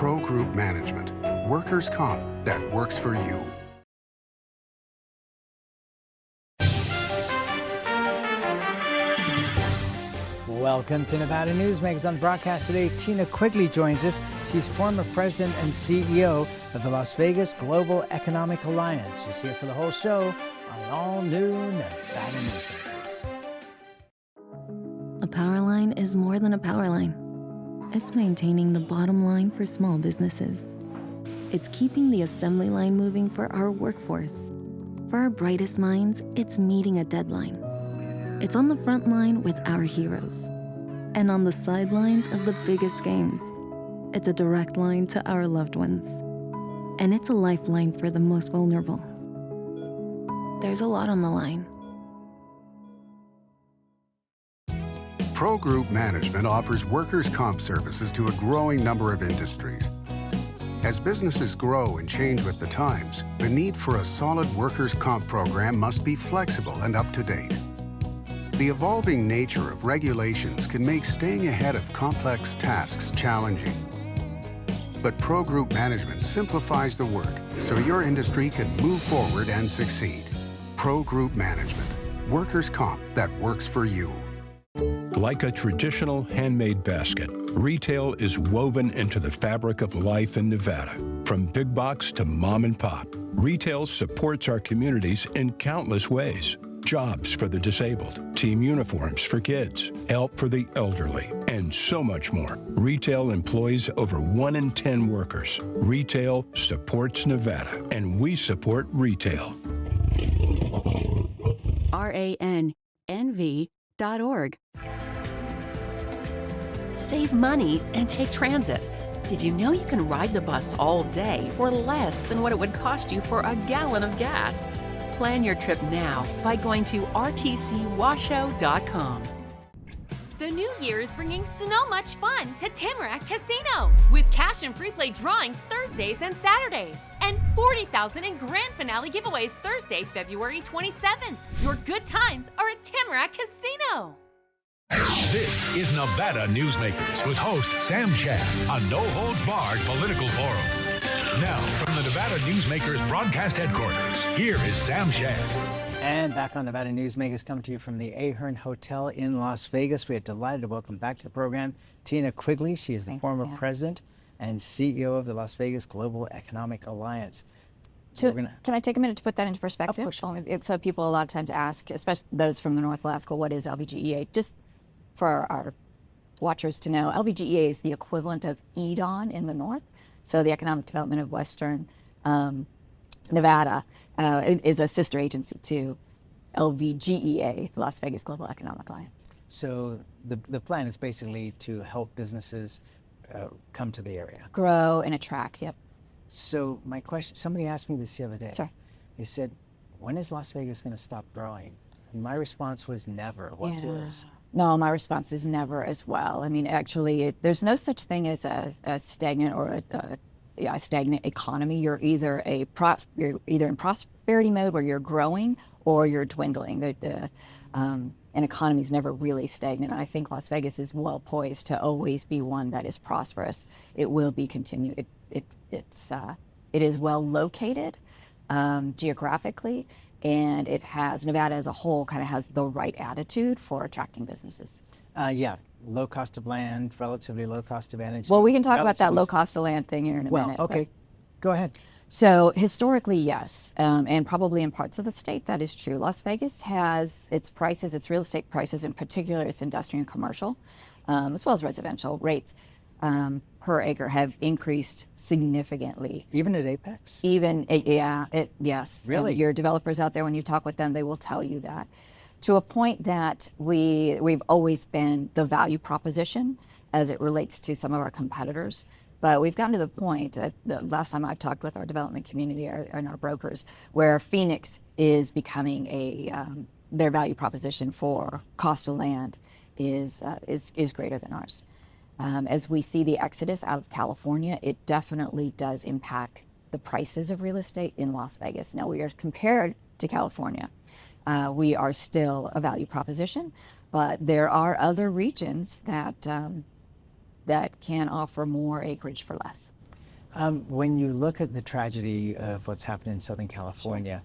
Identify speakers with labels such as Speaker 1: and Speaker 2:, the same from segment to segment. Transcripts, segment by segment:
Speaker 1: Pro Group Management. Workers' comp that works for you.
Speaker 2: Welcome to Nevada Newsmakers. On broadcast today, Tina Quigley joins us. She's former president and CEO of the Las Vegas Global Economic Alliance. She's here for the whole show on an all-new Nevada Newsmakers.
Speaker 3: A power line is more than a power line. It's maintaining the bottom line for small businesses. It's keeping the assembly line moving for our workforce. For our brightest minds, it's meeting a deadline. It's on the front line with our heroes. And on the sidelines of the biggest games. It's a direct line to our loved ones. And it's a lifeline for the most vulnerable. There's a lot on the line.
Speaker 1: Pro Group Management offers workers' comp services to a growing number of industries. As businesses grow and change with the times, the need for a solid workers' comp program must be flexible and up to date. The evolving nature of regulations can make staying ahead of complex tasks challenging. But Pro Group Management simplifies the work so your industry can move forward and succeed. Pro Group Management. Workers' comp that works for you.
Speaker 4: Like a traditional handmade basket, retail is woven into the fabric of life in Nevada. From big box to mom and pop, retail supports our communities in countless ways. Jobs for the disabled, team uniforms for kids, help for the elderly, and so much more. Retail employs over 1 in 10 workers. Retail supports Nevada, and we support retail.
Speaker 5: RANNV.org. Save money and take transit. Did you know you can ride the bus all day for less than what it would cost you for a gallon of gas? Plan your trip now by going to rtcwashoe.com.
Speaker 6: The new year is bringing so much fun to Tamarack Casino with cash and free play drawings Thursdays and Saturdays, and $40,000 in grand finale giveaways Thursday, February 27th. Your good times are at Tamarack Casino.
Speaker 7: This is Nevada Newsmakers with host Sam Shad on No Holds Barred Political Forum. Now, from the Nevada Newsmakers broadcast headquarters, here is Sam Shad.
Speaker 2: And back on Nevada Newsmakers, coming to you from the Ahern Hotel in Las Vegas. We are delighted to welcome back to the program Tina Quigley. She is the former president and CEO of the Las Vegas Global Economic Alliance.
Speaker 8: Can I take a minute to put that into perspective?
Speaker 2: Of course.
Speaker 8: So people a lot of times ask, especially those from the North, will ask, well, what is LVGEA? Just for our watchers to know, LVGEA is the equivalent of EDON in the North. So the Economic Development of Western Nevada is a sister agency to LVGEA, the Las Vegas Global Economic Alliance.
Speaker 2: So the plan is basically to help businesses come to the area.
Speaker 8: Grow and attract, yep.
Speaker 2: So my question, somebody asked me this the other day.
Speaker 8: Sure.
Speaker 2: They said, when is Las Vegas going to stop growing? And my response was never. What's yours?
Speaker 8: No, my response is never as well. I mean, actually, there's no such thing as a stagnant or a stagnant economy. You're either in prosperity mode where you're growing or you're dwindling. An economy is never really stagnant. I think Las Vegas is well poised to always be one that is prosperous. It will be continued. It is well located geographically. And Nevada as a whole kind of has the right attitude for attracting businesses.
Speaker 2: Yeah, low cost of land, relatively low cost of energy.
Speaker 8: Well, we can talk about that low cost of land thing here in a minute.
Speaker 2: Well, okay, go ahead.
Speaker 8: So historically, yes, and probably in parts of the state that is true. Las Vegas has its prices, its real estate prices, in particular its industrial and commercial, as well as residential rates per acre have increased significily.
Speaker 2: Even at Apex?
Speaker 8: Yes.
Speaker 2: Really?
Speaker 8: Your developers out there, when you talk with them, they will tell you that. To a point that we've always been the value proposition as it relates to some of our competitors. But we've gotten to the point, the last time I've talked with our development community and our brokers, where Phoenix is becoming their value proposition for cost of land is greater than ours. As we see the exodus out of California, it definitely does impact the prices of real estate in Las Vegas. Now, we are compared to California. We are still a value proposition, but there are other regions that can offer more acreage for less.
Speaker 2: When you look at the tragedy of what's happened in Southern California,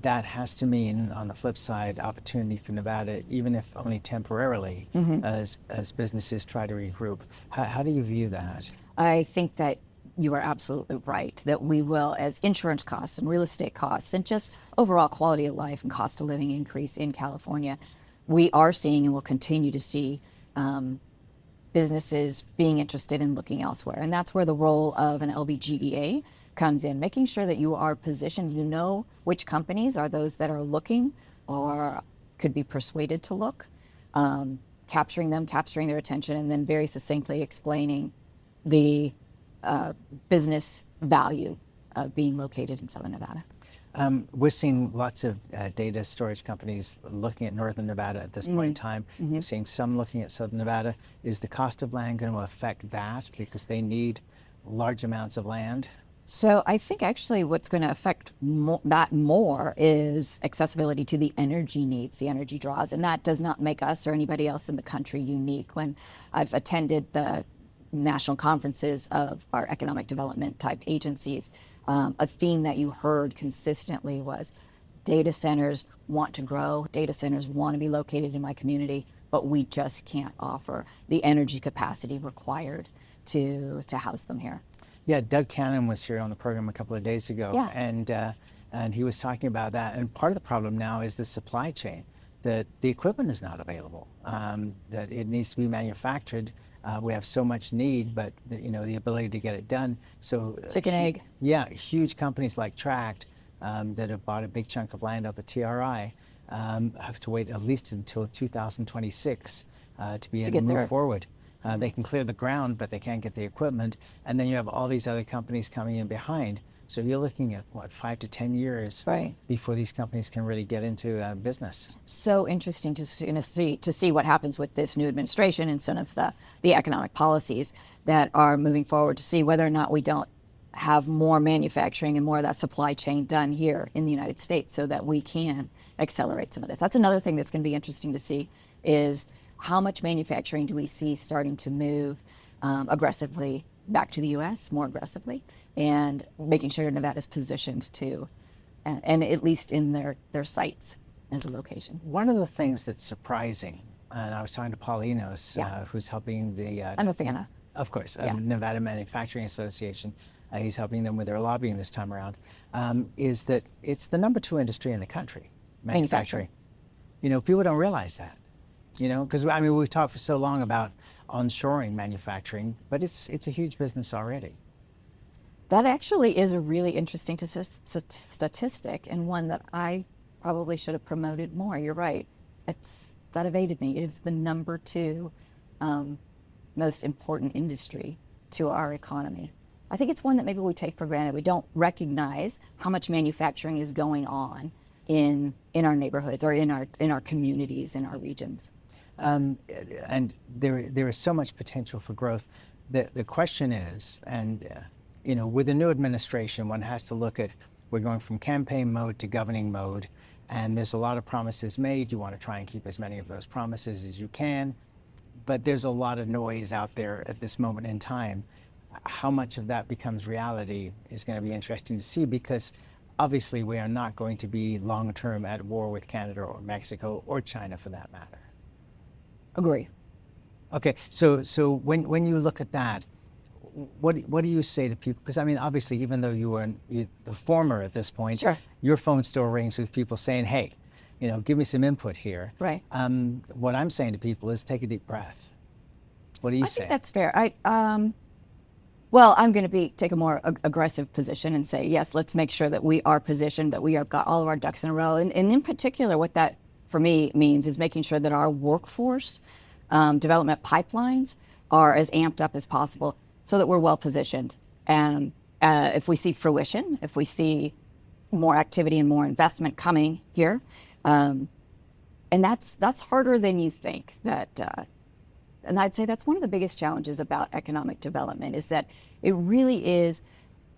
Speaker 2: that has to mean, on the flip side, opportunity for Nevada, even if only temporarily, as businesses try to regroup. How do you view that?
Speaker 8: I think that you are absolutely right, that we will, as insurance costs and real estate costs and just overall quality of life and cost of living increase in California, we are seeing and will continue to see businesses being interested in looking elsewhere. And that's where the role of an LBGEA comes in, making sure that you are positioned, you know which companies are those that are looking or could be persuaded to look, capturing them, capturing their attention, and then very succinctly explaining the business value of being located in Southern Nevada.
Speaker 2: We're seeing lots of data storage companies looking at Northern Nevada at this point in time. We're seeing some looking at Southern Nevada. Is the cost of land going to affect that because they need large amounts of land?
Speaker 8: So I think actually what's going to affect that more is accessibility to the energy needs, the energy draws, and that does not make us or anybody else in the country unique. When I've attended the national conferences of our economic development type agencies, a theme that you heard consistently was data centers want to grow, data centers want to be located in my community, but we just can't offer the energy capacity required to house them here.
Speaker 2: Yeah, Doug Cannon was here on the program a couple of days ago, and he was talking about that. And part of the problem now is the supply chain, that the equipment is not available, that it needs to be manufactured. We have so much need, but the ability to get it done. So
Speaker 8: chicken egg.
Speaker 2: Yeah, huge companies like Tract that have bought a big chunk of land up at TRI have to wait at least until 2026 to be able to move forward. They can clear the ground, but they can't get the equipment. And then you have all these other companies coming in behind. So you're looking at, what, 5 to 10 years before these companies can really get into business.
Speaker 8: So interesting to see what happens with this new administration and some of the economic policies that are moving forward, to see whether or not we don't have more manufacturing and more of that supply chain done here in the United States so that we can accelerate some of this. That's another thing that's going to be interesting to see, is how much manufacturing do we see starting to move aggressively back to the U.S., more aggressively, and making sure Nevada's positioned to, and at least in their sites as a location.
Speaker 2: One of the things that's surprising, and I was talking to Paul Enos, who's helping the...
Speaker 8: I'm a fan
Speaker 2: of course, Nevada Manufacturing Association. He's helping them with their lobbying this time around, is that it's the number 2 industry in the country, manufacturing. People don't realize that. Because we've talked for so long about onshoring manufacturing, but it's a huge business already.
Speaker 8: That actually is a really interesting statistic, and one that I probably should have promoted more. You're right. That evaded me. It's the number 2 most important industry to our economy. I think it's one that maybe we take for granted. We don't recognize how much manufacturing is going on in our neighborhoods or in our communities, in our regions.
Speaker 2: And there is so much potential for growth. The question is, with the new administration, one has to look at, we're going from campaign mode to governing mode, and there's a lot of promises made. You want to try and keep as many of those promises as you can, but there's a lot of noise out there at this moment in time. How much of that becomes reality is going to be interesting to see, because obviously we are not going to be long-term at war with Canada or Mexico or China for that matter.
Speaker 8: Agree.
Speaker 2: Okay, so when you look at that, what do you say to people? Because obviously, even though you are the former at this point, your phone still rings with people saying, "Hey, give me some input here."
Speaker 8: Right.
Speaker 2: What I'm saying to people is, take a deep breath. What do you say?
Speaker 8: I think that's fair. Well, I'm going to take a more aggressive position and say, yes, let's make sure that we are positioned, that we have got all of our ducks in a row, and in particular, what that for me means is making sure that our workforce development pipelines are as amped up as possible so that we're well positioned. And if we see fruition, if we see more activity and more investment coming here, and that's harder than you think. And I'd say that's one of the biggest challenges about economic development, is that it really is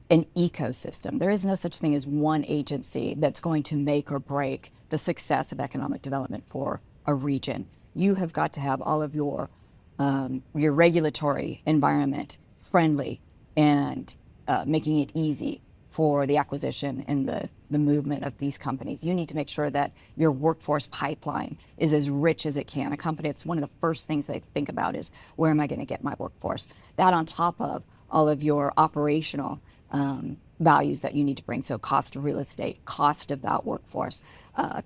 Speaker 8: an ecosystem. There is no such thing as one agency that's going to make or break the success of economic development for a region. You have got to have all of your regulatory environment friendly and making it easy for the acquisition and the movement of these companies. You need to make sure that your workforce pipeline is as rich as it can. A company, it's one of the first things they think about is, where am I going to get my workforce? That on top of all of your operational values that you need to bring. So cost of real estate, cost of that workforce,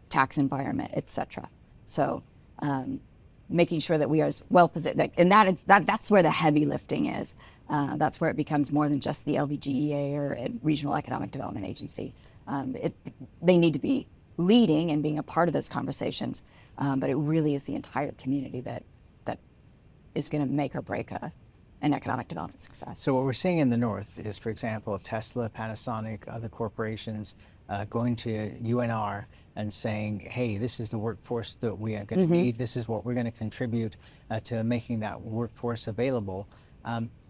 Speaker 8: tax environment, et cetera. So making sure that we are as well positioned, and that's where the heavy lifting is. That's where it becomes more than just the LVGEA or a Regional Economic Development Agency. They need to be leading and being a part of those conversations, but it really is the entire community that is going to make or break an economic development success.
Speaker 2: So what we're seeing in the North is, for example, Tesla, Panasonic, other corporations going to UNR and saying, hey, this is the workforce that we are going to need. This is what we're going to contribute to making that workforce available.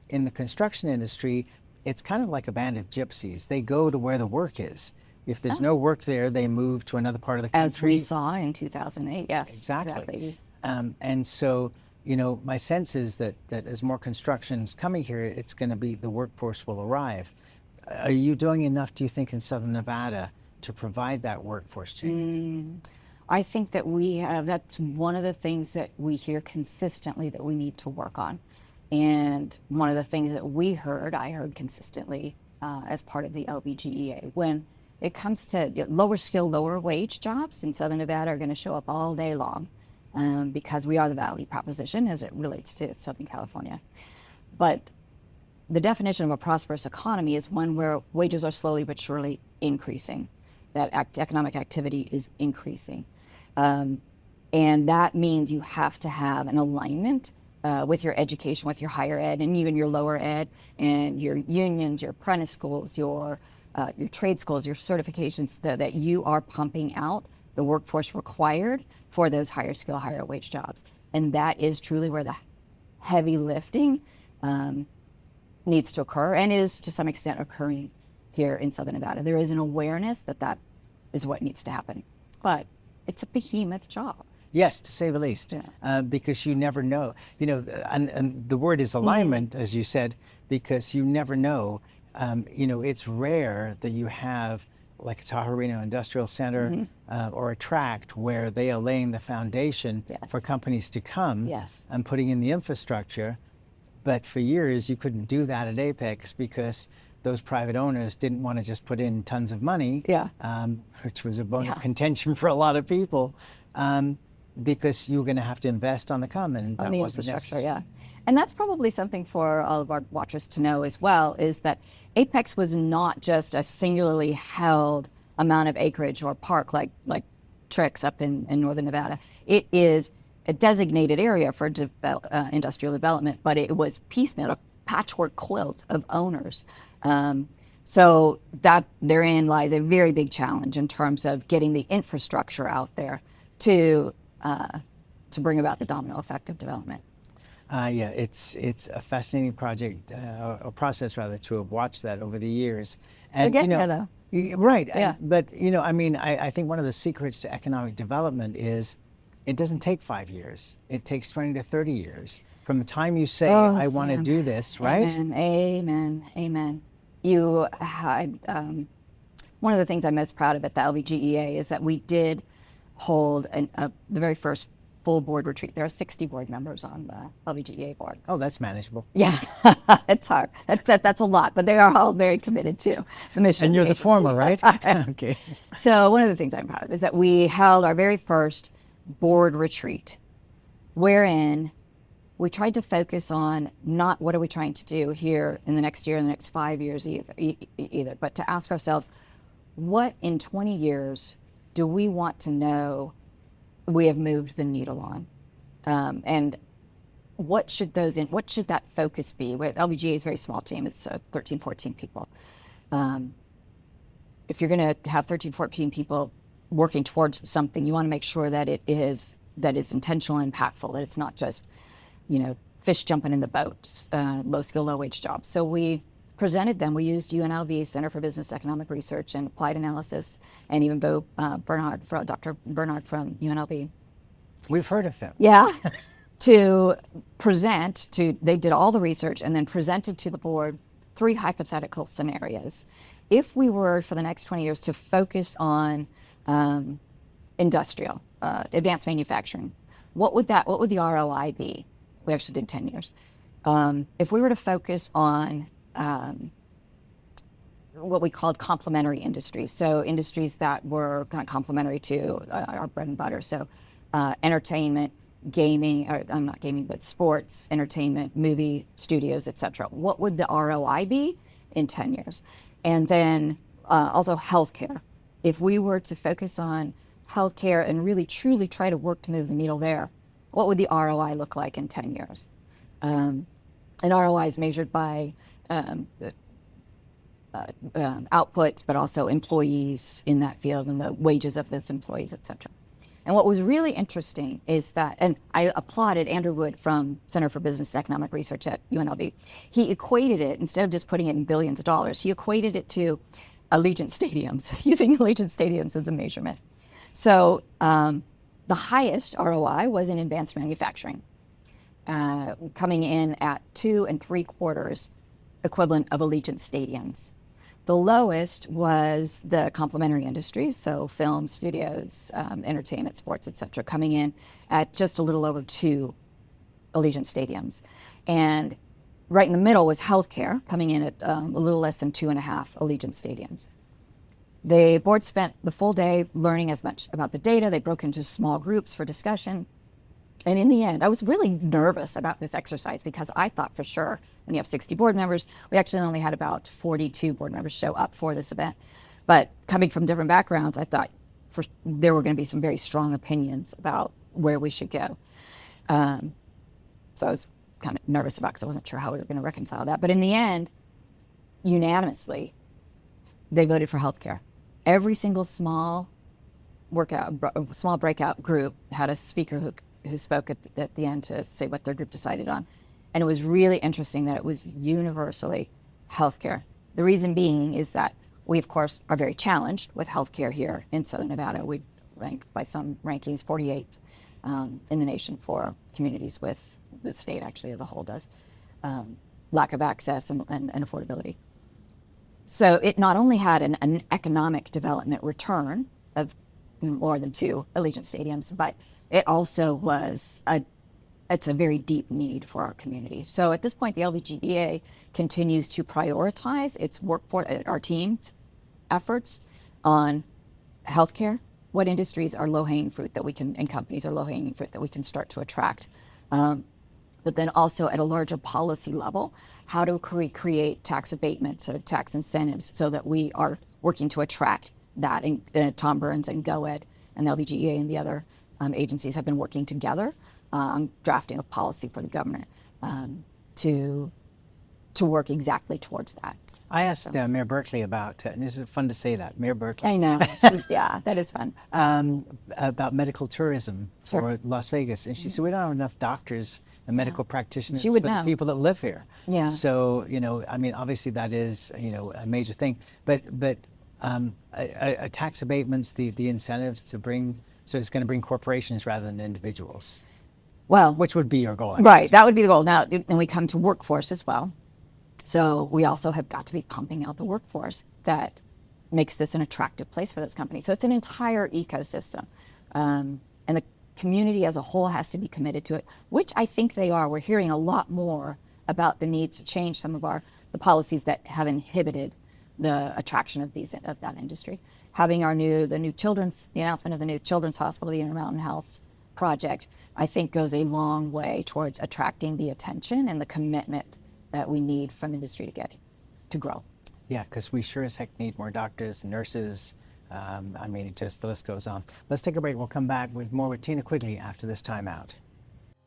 Speaker 2: In the construction industry, it's kind of like a band of gypsies. They go to where the work is. If there's no work there, they move to another part of the country.
Speaker 8: As we saw in 2008, yes.
Speaker 2: Exactly. And so, you know, my sense is that as more construction is coming here, it's going to be, the workforce will arrive. Are you doing enough, do you think, in Southern Nevada to provide that workforce change?
Speaker 8: I think that we have, that's one of the things that we hear consistently that we need to work on. And one of the things that I heard consistently as part of the LVGEA, when it comes to lower skill, lower wage jobs in Southern Nevada are going to show up all day long because we are the value proposition as it relates to Southern California. But the definition of a prosperous economy is one where wages are slowly but surely increasing, that economic activity is increasing. And that means you have to have an alignment with your education, with your higher ed, and even your lower ed, and your unions, your apprentice schools, your trade schools, your certifications, that you are pumping out the workforce required for those higher skill, higher wage jobs. And that is truly where the heavy lifting needs to occur, and is to some extent occurring here in Southern Nevada. There is an awareness that that is what needs to happen, but it's a behemoth job.
Speaker 2: Yes, to say the least, because you never know. You know, and the word is alignment, as you said, because you never know. You know, it's rare that you have like a Tahoe Reno Industrial Center or a tract where they are laying the foundation for companies to come and putting in the infrastructure. But for years, you couldn't do that at Apex because those private owners didn't want to just put in tons of money, which was a bone of contention for a lot of people. Because you were going to have to invest on the come, and that wasn't necessary.
Speaker 8: And that's probably something for all of our watchers to know as well, is that Apex was not just a singularly held amount of acreage or park like Trix up in Northern Nevada. It is a designated area for industrial development, but it was piecemeal, a patchwork quilt of owners. So that therein lies a very big challenge in terms of getting the infrastructure out there to bring about the domino effect of development.
Speaker 2: Yeah, it's a fascinating project, or process rather, to have watched that over the years. And
Speaker 8: we're getting there, though.
Speaker 2: Right, but you know, I mean, I think one of the secrets to economic development is it doesn't take 5 years. It takes 20 to 30 years from the time you say, I want to do this, right?
Speaker 8: Amen. You had, one of the things I'm most proud of at the LVGEA is that we did hold the very first full board retreat. There are 60 board members on the LVGEA board.
Speaker 2: Oh, that's manageable.
Speaker 8: Yeah, it's hard. That's a lot, but they are all very committed to the mission.
Speaker 2: And you're the former, right? Okay.
Speaker 8: So one of the things I'm proud of is that we held our very first board retreat, wherein we tried to focus on not what are we trying to do here in the next year, in the next 5 years either, but to ask ourselves, what in 20 years do we want to know we have moved the needle on? And what should that focus be? LVGA is a very small team. It's 13, 14 people. If you're going to have 13, 14 people working towards something, you want to make sure that it is intentional and impactful, that it's not just, you know, fish jumping in the boat, low skill, low wage jobs. So we presented them. We used UNLV, Center for Business Economic Research and Applied Analysis, and even Dr. Bernard from UNLV.
Speaker 2: We've heard of him.
Speaker 8: Yeah. To present they did all the research and then presented to the board three hypothetical scenarios. If we were, for the next 20 years, to focus on industrial, advanced manufacturing, what would the ROI be? We actually did 10 years. If we were to focus on what we called complementary industries, so industries that were kind of complementary to our bread and butter, so entertainment, gaming, or not gaming, but sports, entertainment, movie studios, etc. What would the ROI be in 10 years? And then also healthcare. If we were to focus on healthcare and really truly try to work to move the needle there, what would the ROI look like in 10 years? And ROI is measured by outputs, but also employees in that field and the wages of those employees, et cetera. And what was really interesting is that, and I applauded Andrew Wood from Center for Business Economic Research at UNLV. He equated it, instead of just putting it in billions of dollars, he equated it to Allegiant stadiums, using Allegiant stadiums as a measurement. So the highest ROI was in advanced manufacturing, coming in at 2 3/4 equivalent of Allegiant stadiums. The lowest was the complementary industries, so film, studios, entertainment, sports, et cetera, coming in at just a little over 2 Allegiant stadiums. And right in the middle was healthcare, coming in at a little less than 2.5 Allegiant stadiums. The board spent the full day learning as much about the data. They broke into small groups for discussion. And in the end, I was really nervous about this exercise because I thought for sure, when you have 60 board members, we actually only had about 42 board members show up for this event. But coming from different backgrounds, I thought there were going to be some very strong opinions about where we should go. So I was kind of nervous about it because I wasn't sure how we were going to reconcile that. But in the end, unanimously, they voted for healthcare. Every single small breakout group had a speaker who spoke at the end to say what their group decided on. And it was really interesting that it was universally healthcare. The reason being is that we, of course, are very challenged with healthcare here in Southern Nevada. We rank by some rankings 48th in the nation for communities with the state actually as a whole does. Lack of access and affordability. So it not only had an economic development return of more than 2 Allegiant stadiums, but it also was it's a very deep need for our community. So at this point, the LVGEA continues to prioritize its workforce, our team's efforts on healthcare. What industries are low-hanging fruit that we can, and companies are low-hanging fruit that we can start to attract. But then also at a larger policy level, how do we create tax abatements or tax incentives so that we are working to attract that? And Tom Burns and GoEd and the LVGEA and the other agencies have been working together on drafting a policy for the governor to work exactly towards that.
Speaker 2: I asked Mayor Berkeley about, and this is fun to say that, Mayor Berkeley.
Speaker 8: I know, yeah, that is fun.
Speaker 2: About medical tourism for Las Vegas. And she said, we don't have enough doctors and medical practitioners
Speaker 8: She would
Speaker 2: for
Speaker 8: know.
Speaker 2: the people that live here.
Speaker 8: Yeah.
Speaker 2: So, I mean, obviously that is, a major thing. But a tax abatements, the incentives to bring, so it's going to bring corporations rather than individuals.
Speaker 8: Well,
Speaker 2: Which would be your goal.
Speaker 8: Right, that would be the goal. Now, and we come to workforce as well. So we also have got to be pumping out the workforce that makes this an attractive place for this company. So it's an entire ecosystem. And the community as a whole has to be committed to it, which I think they are. We're hearing a lot more about the need to change some of the policies that have inhibited the attraction of that industry. Having the announcement of the new children's hospital, the Intermountain Health project, I think goes a long way towards attracting the attention and the commitment that we need from industry to grow.
Speaker 2: Yeah, because we sure as heck need more doctors and nurses. I mean, the list goes on. Let's take a break. We'll come back with more with Tina Quigley after this timeout.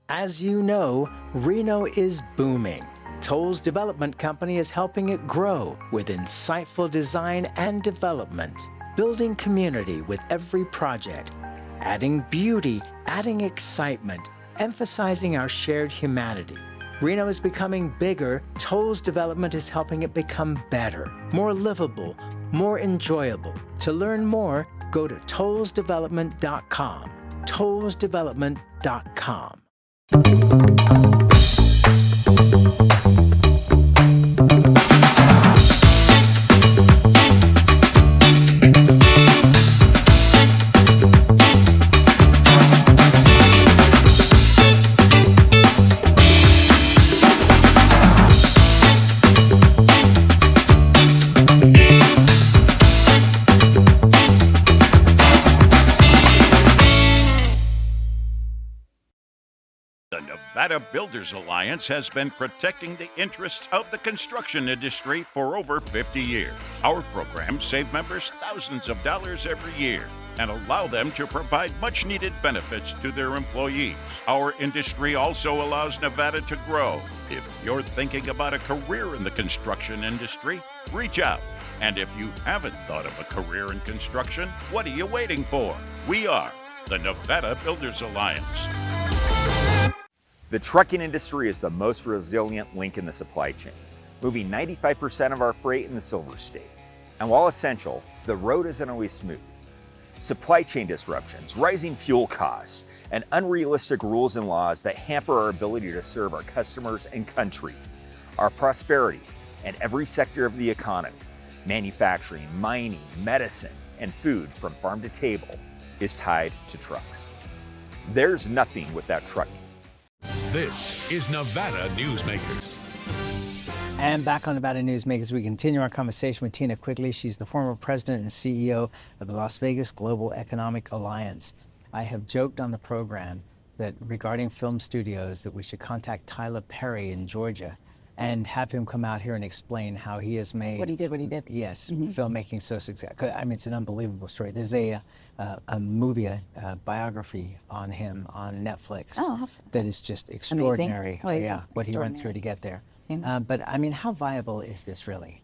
Speaker 2: As you know, Reno is booming. Toll's development company is helping it grow with insightful design and development, building community with every project, adding beauty, adding excitement, emphasizing our shared humanity. Reno is becoming bigger. Toll's development is helping it become better, more livable, more enjoyable. To learn more, go to tollsdevelopment.com. tollsdevelopment.com.
Speaker 9: Nevada Builders Alliance has been protecting the interests of the construction industry for over 50 years. Our programs save members thousands of dollars every year and allow them to provide much-needed benefits to their employees. Our industry also allows Nevada to grow. If you're thinking about a career in the construction industry, reach out. And if you haven't thought of a career in construction, what are you waiting for? We are the Nevada Builders Alliance.
Speaker 10: The trucking industry is the most resilient link in the supply chain, moving 95% of our freight in the Silver State. And while essential, the road isn't always smooth. Supply chain disruptions, rising fuel costs, and unrealistic rules and laws that hamper our ability to serve our customers and country. Our prosperity and every sector of the economy, manufacturing, mining, medicine, and food from farm to table, is tied to trucks. There's nothing without trucking.
Speaker 7: This is Nevada Newsmakers.
Speaker 2: And back on Nevada Newsmakers, we continue our conversation with Tina Quigley. She's the former president and CEO of the Las Vegas Global Economic Alliance. I have joked on the program that regarding film studios that we should contact Tyler Perry in Georgia and have him come out here and explain how he has made
Speaker 8: What he did.
Speaker 2: Yes, filmmaking so successful. I mean, it's an unbelievable story. There's a movie, a biography on him on Netflix that is just extraordinary.
Speaker 8: Amazing.
Speaker 2: What he went through to get there. But I mean, how viable is this really?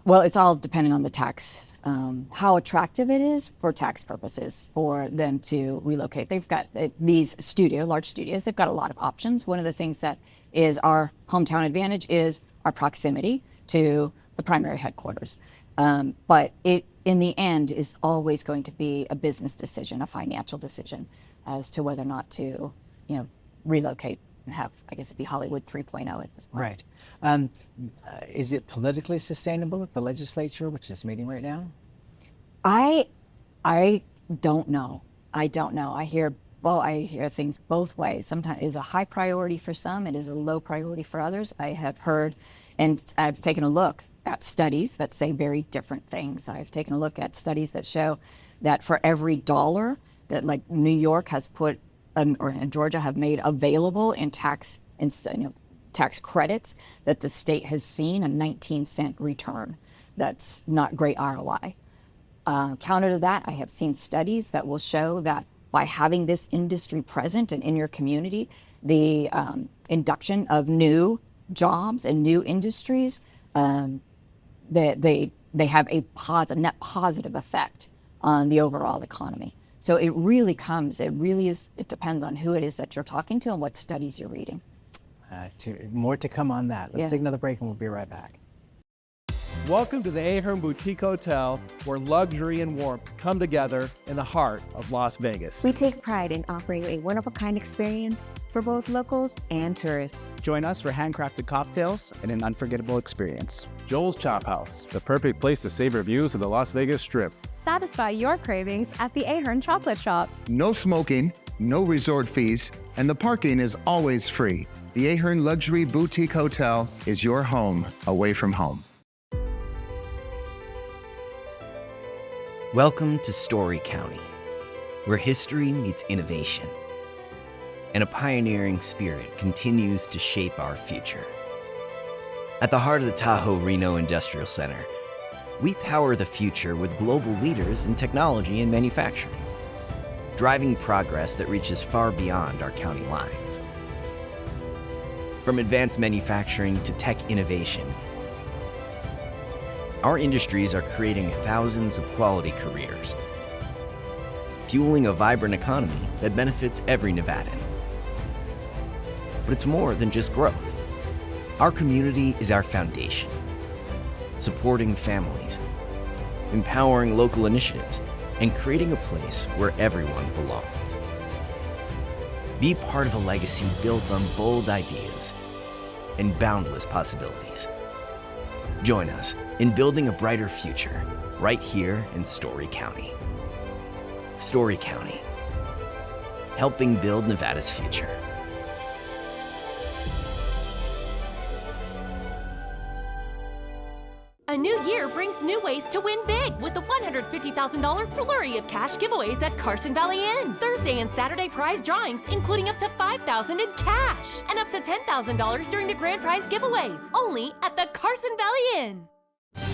Speaker 8: Well, it's all dependent on the tax, how attractive it is for tax purposes for them to relocate. They've got these large studios, they've got a lot of options. One of the things that is our hometown advantage is our proximity to the primary headquarters. But it, in the end, is always going to be a business decision, a financial decision as to whether or not to, relocate and have, I guess it'd be Hollywood 3.0 at this point.
Speaker 2: Right. Is it politically sustainable with the legislature, which is meeting right now?
Speaker 8: I don't know. I hear things both ways. Sometimes it is a high priority for some, it is a low priority for others. I have heard, and I've taken a look at studies that say very different things. I've taken a look at studies that show that for every dollar that like New York has put or Georgia have made available in tax credits, that the state has seen a 19-cent return. That's not great ROI. Counter to that, I have seen studies that will show that by having this industry present and in your community, the induction of new jobs and new industries, they have a net positive effect on the overall economy. So it depends on who it is that you're talking to and what studies you're reading.
Speaker 2: More to come on that. Let's take another break and we'll be right back.
Speaker 11: Welcome to the Ahern Boutique Hotel, where luxury and warmth come together in the heart of Las Vegas.
Speaker 12: We take pride in offering a one-of-a-kind experience for both locals and tourists.
Speaker 13: Join us for handcrafted cocktails and an unforgettable experience.
Speaker 11: Joel's Chop House, the perfect place to savor views of the Las Vegas Strip.
Speaker 14: Satisfy your cravings at the Ahern Chocolate Shop.
Speaker 15: No smoking, no resort fees, and the parking is always free. The Ahern Luxury Boutique Hotel is your home away from home.
Speaker 16: Welcome to Story County, where history meets innovation, and a pioneering spirit continues to shape our future. At the heart of the Tahoe Reno Industrial Center, we power the future with global leaders in technology and manufacturing, driving progress that reaches far beyond our county lines. From advanced manufacturing to tech innovation, our industries are creating thousands of quality careers, fueling a vibrant economy that benefits every Nevadan. But it's more than just growth. Our community is our foundation, supporting families, empowering local initiatives, and creating a place where everyone belongs. Be part of a legacy built on bold ideas and boundless possibilities. Join us in building a brighter future right here in Story County. Story County, helping build Nevada's future.
Speaker 17: A
Speaker 6: new year brings new ways to win big with the $150,000 flurry of cash giveaways at Carson Valley Inn. Thursday and Saturday prize drawings, including up to $5,000 in cash and up to $10,000 during the grand prize giveaways. Only at the Carson Valley Inn.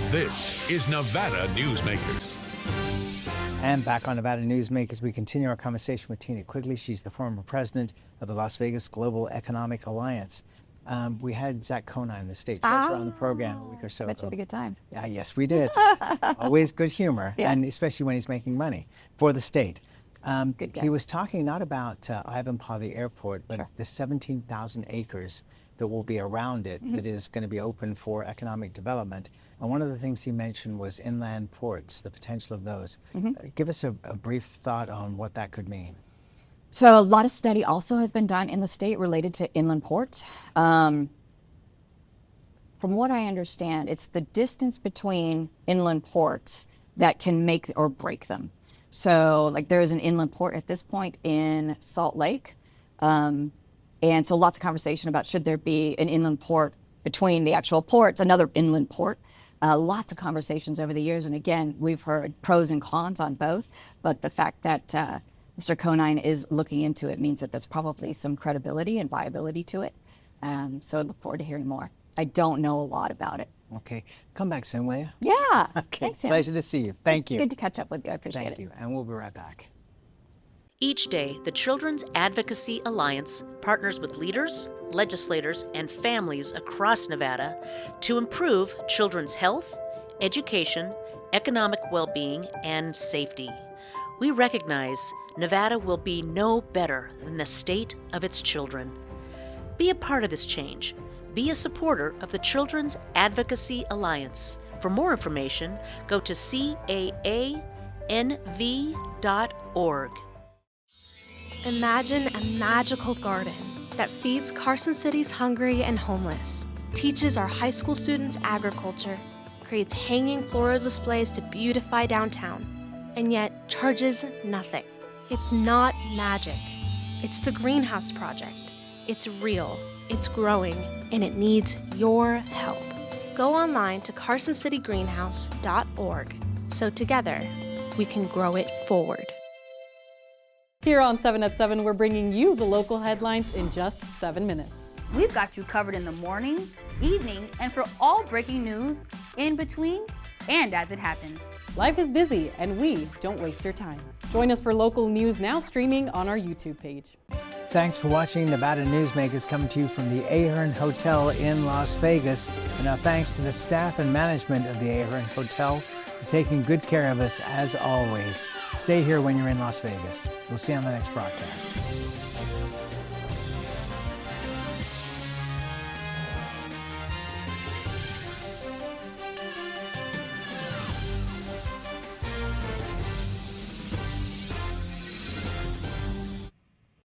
Speaker 7: This is Nevada Newsmakers.
Speaker 2: And back on Nevada Newsmakers, we continue our conversation with Tina Quigley. She's the former president of the Las Vegas Global Economic Alliance. We had Zach Conine in the state treasurer on the program a week or so ago.
Speaker 8: Bet you had a good time.
Speaker 2: Yes, we did. Always good humor, and especially when he's making money for the state.
Speaker 8: Good guy.
Speaker 2: He was talking not about Ivanpah, the airport, but the 17,000 acres that will be around it that is going to be open for economic development. And one of the things he mentioned was inland ports, the potential of those. Give us a brief thought on what that could mean.
Speaker 8: So a lot of study also has been done in the state related to inland ports. From what I understand, it's the distance between inland ports that can make or break them. So like there is an inland port at this point in Salt Lake. And so lots of conversation about should there be an inland port between the actual ports, another inland port. Lots of conversations over the years. And again, we've heard pros and cons on both. But the fact that Mr. Conine is looking into it means that there's probably some credibility and viability to it. So I look forward to hearing more. I don't know a lot about it.
Speaker 2: Okay. Come back soon, will you?
Speaker 8: Yeah.
Speaker 2: Okay.
Speaker 8: Thanks, Sam.
Speaker 2: Pleasure to see you. Thank you.
Speaker 8: Good to catch up with you. I appreciate it.
Speaker 2: Thank you. And we'll be right back.
Speaker 17: Each day, the Children's Advocacy Alliance partners with leaders, legislators, and families across Nevada to improve children's health, education, economic well-being, and safety. We recognize Nevada will be no better than the state of its children. Be a part of this change. Be a supporter of the Children's Advocacy Alliance. For more information, go to caanv.org.
Speaker 18: Imagine a magical garden that feeds Carson City's hungry and homeless, teaches our high school students agriculture, creates hanging floral displays to beautify downtown, and yet charges nothing. It's not magic. It's the Greenhouse Project. It's real, it's growing, and it needs your help. Go online to carsоncitygreenhouse.org so together we can grow it forward.
Speaker 19: Here on 7 at 7, we're bringing you the local headlines in just 7 minutes.
Speaker 20: We've got you covered in the morning, evening, and for all breaking news in between and as it happens.
Speaker 19: Life is busy, and we don't waste your time. Join us for local news now streaming on our YouTube page.
Speaker 2: Thanks for watching Nevada Newsmakers, coming to you from the Ahern Hotel in Las Vegas. And our thanks to the staff and management of the Ahern Hotel for taking good care of us as always. Stay here when you're in Las Vegas. We'll see you on the next broadcast.